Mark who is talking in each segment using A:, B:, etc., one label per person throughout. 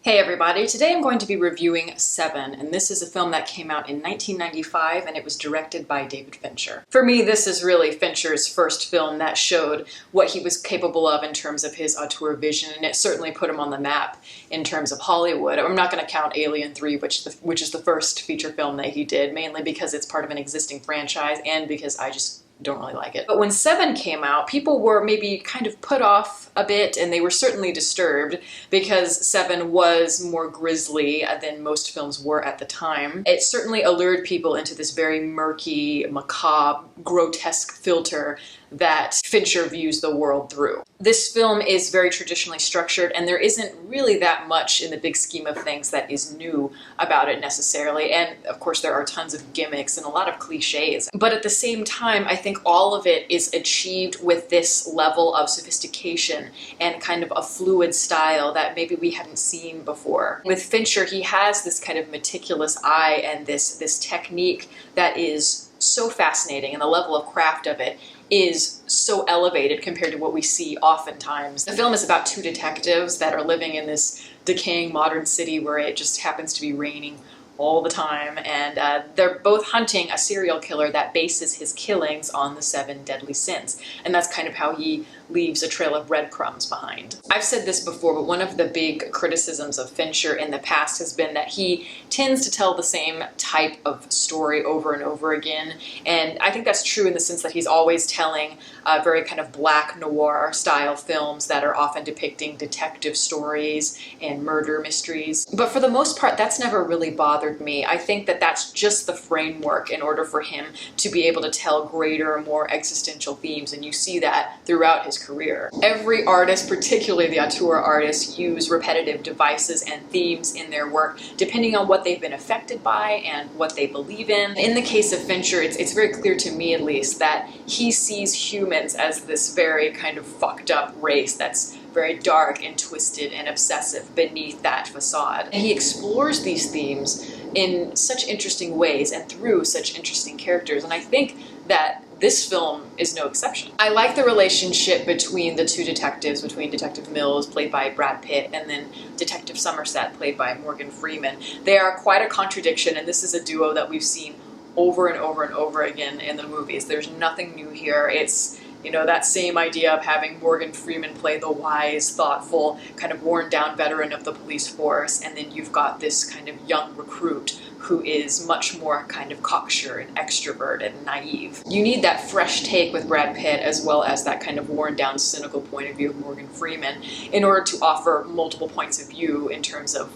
A: Hey everybody, today I'm going to be reviewing Seven, and this is a film that came out in 1995 and it was directed by David Fincher. For me, this is really Fincher's first film that showed what he was capable of in terms of his auteur vision, and it certainly put him on the map in terms of Hollywood. I'm not going to count Alien 3, which is the first feature film that he did, mainly because it's part of an existing franchise and because I just don't really like it. But when Seven came out, people were maybe kind of put off a bit, and they were certainly disturbed because Seven was more grisly than most films were at the time. It certainly allured people into this very murky, macabre, grotesque filter that Fincher views the world through. This film is very traditionally structured, and there isn't really that much in the big scheme of things that is new about it necessarily. And of course, there are tons of gimmicks and a lot of cliches. But at the same time, I think all of it is achieved with this level of sophistication and kind of a fluid style that maybe we hadn't seen before. With Fincher, he has this kind of meticulous eye and this technique that is so fascinating, and the level of craft of it is so elevated compared to what we see oftentimes. The film is about two detectives that are living in this decaying modern city where it just happens to be raining all the time, and they're both hunting a serial killer that bases his killings on the 7 deadly sins, and that's kind of how he leaves a trail of breadcrumbs behind. I've said this before, but one of the big criticisms of Fincher in the past has been that he tends to tell the same type of story over and over again, and I think that's true in the sense that he's always telling very kind of black noir style films that are often depicting detective stories and murder mysteries. But for the most part, that's never really bothered me. I think that that's just the framework in order for him to be able to tell greater, more existential themes, and you see that throughout his career. Every artist, particularly the auteur artists, use repetitive devices and themes in their work depending on what they've been affected by and what they believe in. In the case of Fincher, it's very clear to me at least that he sees humans as this very kind of fucked up race that's very dark and twisted and obsessive beneath that facade. And he explores these themes in such interesting ways and through such interesting characters, and I think that this film is no exception. I like the relationship between the two detectives, between Detective Mills, played by Brad Pitt, and then Detective Somerset, played by Morgan Freeman. They are quite a contradiction, and this is a duo that we've seen over and over and over again in the movies. There's nothing new here. It's, you know, that same idea of having Morgan Freeman play the wise, thoughtful, kind of worn down veteran of the police force, and then you've got this kind of young recruit who is much more kind of cocksure and extrovert and naive. You need that fresh take with Brad Pitt as well as that kind of worn down, cynical point of view of Morgan Freeman in order to offer multiple points of view in terms of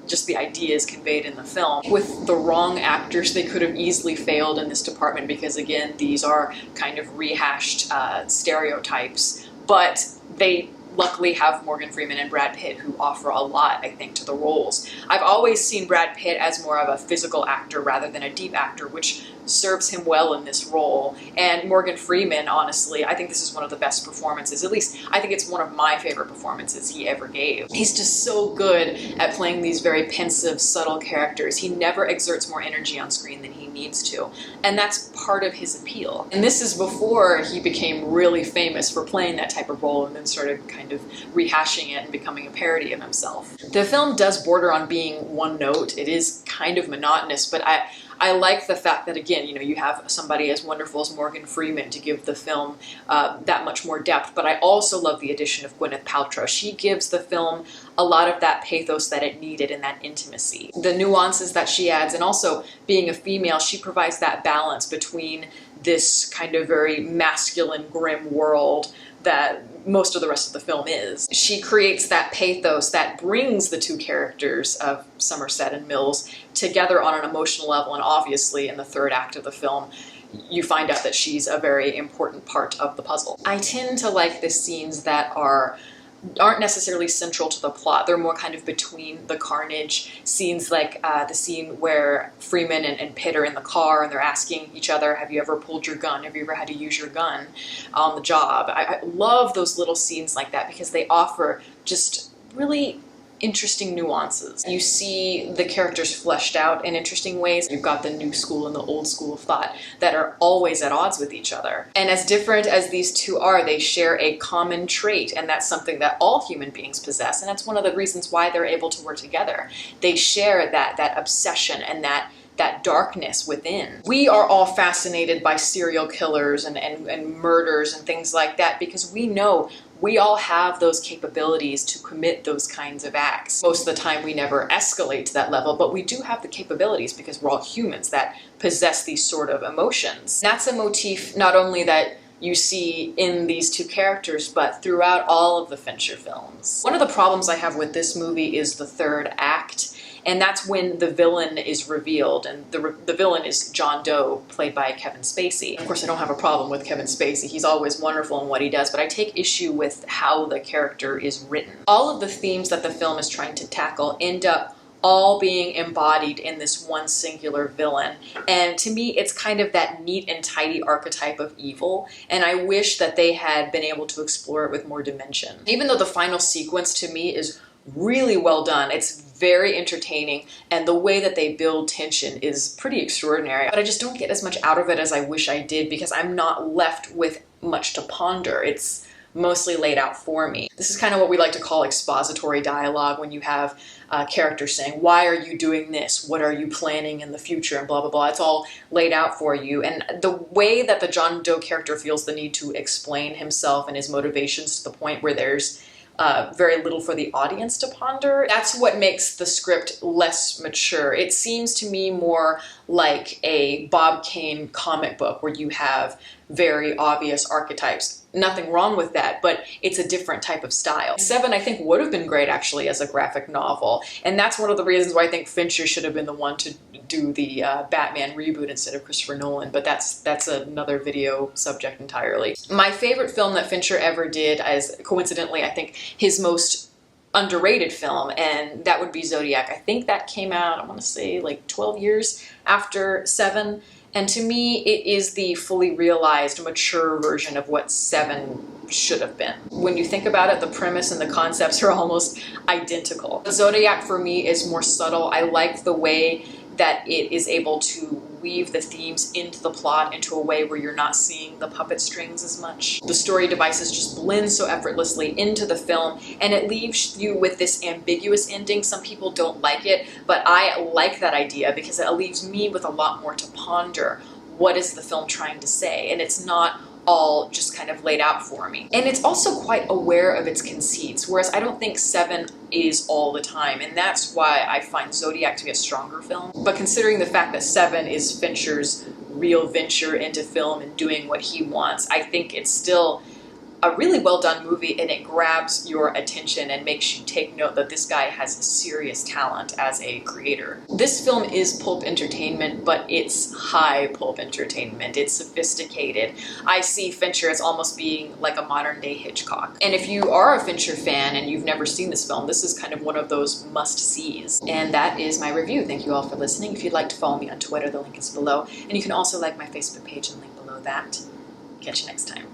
A: just the ideas conveyed in the film. With the wrong actors, they could have easily failed in this department because, again, these are kind of rehashed stereotypes, but they luckily have Morgan Freeman and Brad Pitt who offer a lot, I think, to the roles. I've always seen Brad Pitt as more of a physical actor rather than a deep actor, which serves him well in this role. And Morgan Freeman, honestly, I think this is one of the best performances. At least, I think it's one of my favorite performances he ever gave. He's just so good at playing these very pensive, subtle characters. He never exerts more energy on screen than he needs to. And that's part of his appeal. And this is before he became really famous for playing that type of role and then started kind of rehashing it and becoming a parody of himself. The film does border on being one note. It is kind of monotonous, but I like the fact that, again, you know, you have somebody as wonderful as Morgan Freeman to give the film that much more depth, but I also love the addition of Gwyneth Paltrow. She gives the film a lot of that pathos that it needed and that intimacy. The nuances that she adds, and also being a female, she provides that balance between this kind of very masculine, grim world that most of the rest of the film is. She creates that pathos that brings the two characters of Somerset and Mills together on an emotional level, and obviously in the third act of the film, you find out that she's a very important part of the puzzle. I tend to like the scenes that aren't necessarily central to the plot. They're more kind of between the carnage. Scenes like the scene where Freeman and Pitt are in the car and they're asking each other, have you ever pulled your gun? Have you ever had to use your gun on the job? I love those little scenes like that because they offer just really interesting nuances. You see the characters fleshed out in interesting ways. You've got the new school and the old school of thought that are always at odds with each other. And as different as these two are, they share a common trait, and that's something that all human beings possess, and that's one of the reasons why they're able to work together. They share that obsession and that darkness within. We are all fascinated by serial killers and murders and things like that because we know we all have those capabilities to commit those kinds of acts. Most of the time we never escalate to that level, but we do have the capabilities because we're all humans that possess these sort of emotions. That's a motif not only that you see in these two characters, but throughout all of the Fincher films. One of the problems I have with this movie is the third act. And that's when the villain is revealed, and the villain is John Doe, played by Kevin Spacey. Of course, I don't have a problem with Kevin Spacey. He's always wonderful in what he does, but I take issue with how the character is written. All of the themes that the film is trying to tackle end up all being embodied in this one singular villain. And to me, it's kind of that neat and tidy archetype of evil, and I wish that they had been able to explore it with more dimension. Even though the final sequence to me is really well done, it's very entertaining, and the way that they build tension is pretty extraordinary. But I just don't get as much out of it as I wish I did because I'm not left with much to ponder. It's mostly laid out for me. This is kind of what we like to call expository dialogue, when you have characters saying, why are you doing this? What are you planning in the future? And blah, blah, blah. It's all laid out for you. And the way that the John Doe character feels the need to explain himself and his motivations to the point where there's very little for the audience to ponder. That's what makes the script less mature. It seems to me more like a Bob Kane comic book where you have very obvious archetypes. Nothing wrong with that, but it's a different type of style. Seven, I think, would have been great actually as a graphic novel, and that's one of the reasons why I think Fincher should have been the one to do the Batman reboot instead of Christopher Nolan, but that's another video subject entirely. My favorite film that Fincher ever did is, coincidentally, I think his most underrated film, and that would be Zodiac. I think that came out, I want to say, like 12 years after Seven. And to me, it is the fully realized, mature version of what Seven should have been. When you think about it, the premise and the concepts are almost identical. Zodiac, for me, is more subtle. I like the way that it is able to weave the themes into the plot into a way where you're not seeing the puppet strings as much. The story devices just blend so effortlessly into the film, and it leaves you with this ambiguous ending. Some people don't like it, but I like that idea because it leaves me with a lot more to ponder. What is the film trying to say? And it's not all just kind of laid out for me. And it's also quite aware of its conceits, whereas I don't think Seven is all the time, and that's why I find Zodiac to be a stronger film. But considering the fact that Seven is Fincher's real venture into film and doing what he wants, I think it's still a really well done movie, and it grabs your attention and makes you take note that this guy has serious talent as a creator. This film is pulp entertainment, but it's high pulp entertainment. It's sophisticated. I see Fincher as almost being like a modern day Hitchcock. And if you are a Fincher fan and you've never seen this film, this is kind of one of those must-sees. And that is my review. Thank you all for listening. If you'd like to follow me on Twitter, the link is below. And you can also like my Facebook page and link below that. Catch you next time.